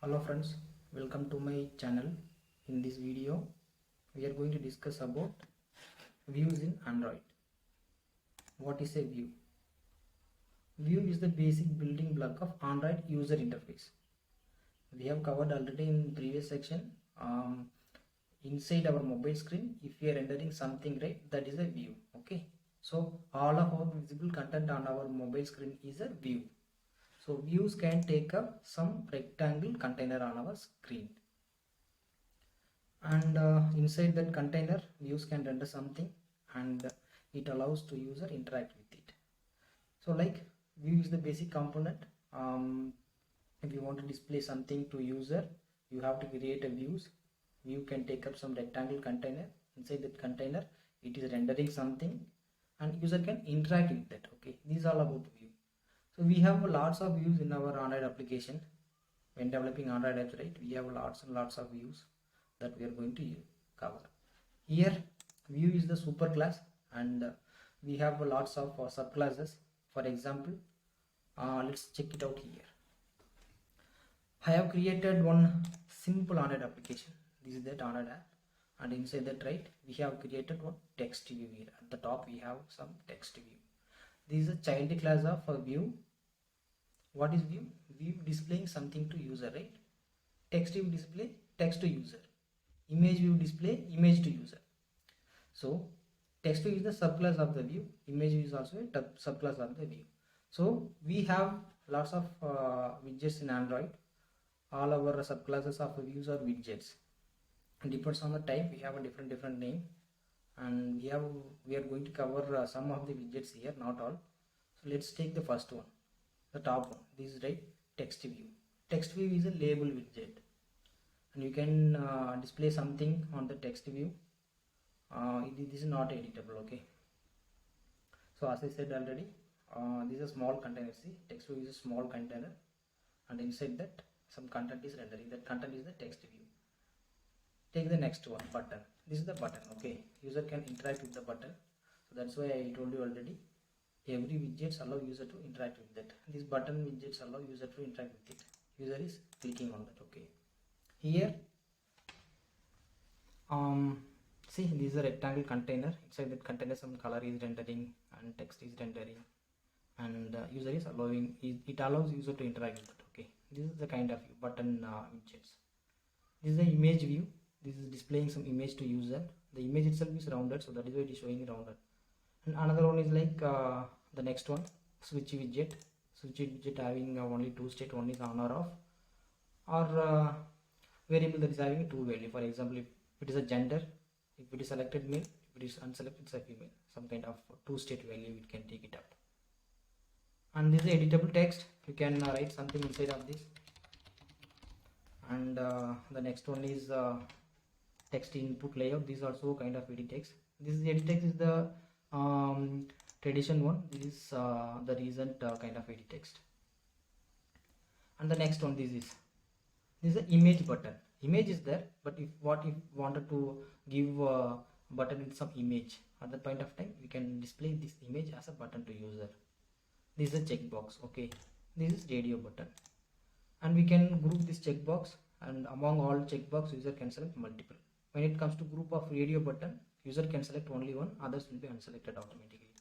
Hello friends, welcome to my channel. In this video we are going to discuss about views in Android. What is a view? View is the basic building block of Android user interface. We have covered already in previous section. Inside our mobile screen, if we are rendering something, right, that is a view. Okay, so all of our visible content on our mobile screen is a view. So views can take up some rectangle container on our screen, and inside that container views can render something, and it allows to user interact with it. So like, view is the basic component. If you want to display something to user, you have to create a views. View can take up some rectangle container. Inside that container it is rendering something, and user can interact with that. Okay, this is all about view. So we have lots of views in our Android application. When developing Android apps, right, we have lots and lots of views that we are going to cover. Here view is the super class, and we have lots of subclasses. For example, let's check it out here. I have created one simple Android application. This is that Android app, and inside that, right, we have created one text view. Here at the top we have some text view. This is a child class of a view. What is view? View displaying something to user, right? Text view display text to user. Image view display image to user. So text view is the subclass of the view. Image view is also a subclass of the view. So we have lots of widgets in Android. All our subclasses of views are widgets. And depends on the type, we have a different name, and we are going to cover some of the widgets here, not all. So let's take the first one, the top one. This is right, text view. Text view is a label widget, and you can display something on the text view. This is not editable. Okay, so as I said already, this is a small container. See, text view is a small container, and inside that some content is rendering. That content is the text view. Take the next one, button. This is the button. Okay, user can interact with the button. So that's why I told you already, every widgets allow user to interact with that. This button widgets allow user to interact with it. User is clicking on that. Okay, here see, this is a rectangle container. Inside that container some color is rendering and text is rendering, and user is allowing it allows user to interact with it. Okay, this is the kind of button widgets. This is the image view. This is displaying some image to user. The image itself is rounded, so that is why it is showing rounded. And another one is like the next one, switch widget. Switch widget having only two state, one is on or off, or variable that is having two value. For example, if it is a gender, if it is selected male, if it is unselected, it's a female. Some kind of two state value it can take it up. And this is editable text. You can write something inside of this. And the next one is text input layout. This is also kind of edit text. This is edit text is the tradition one. This is the recent kind of edit text. And the next one, this is the image button. Image is there, but if wanted to give a button with some image, at that point of time we can display this image as a button to user. This is a checkbox. Okay, this is radio button, and we can group this checkbox, and among all checkbox user can select multiple. When it comes to group of radio button, user can select only one, others will be unselected automatically.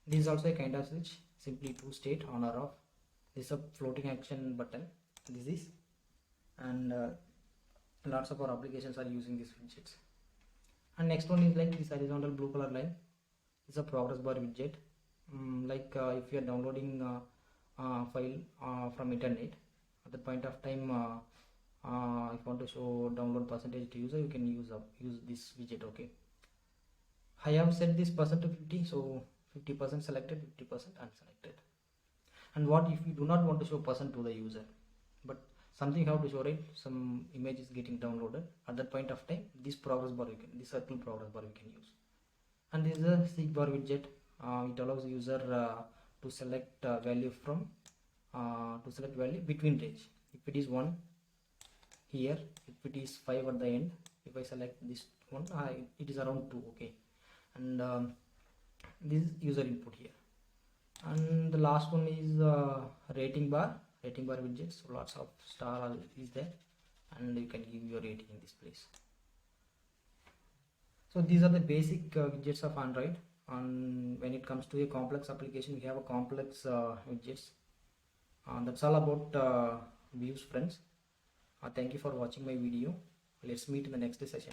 This is also a kind of switch, simply two state, on or off. This is a floating action button. This is, and lots of our applications are using these widgets. And next one is like this horizontal blue color line. This is a progress bar widget. If you are downloading file from internet, at the point of time, if you want to show download percentage to user, you can use this widget. Okay, I have set this percent to 50, so 50% selected, 50% unselected. And what if you do not want to show percent to the user, but something you have to show, right? Some image is getting downloaded. At that point of time, this progress bar this circle progress bar you can use. And this is a seek bar widget. It allows user to select value from value between range. If it is 1 here, if it is 5 at the end, if I select this one, it is around 2. Okay, and this is user input here. And the last one is rating bar. rating bar widgets, so lots of star is there, and you can give your rating in this place. So these are the basic widgets of Android. And when it comes to a complex application, we have a complex widgets. That's all about views, friends. Thank you for watching my video. Let's meet in the next session.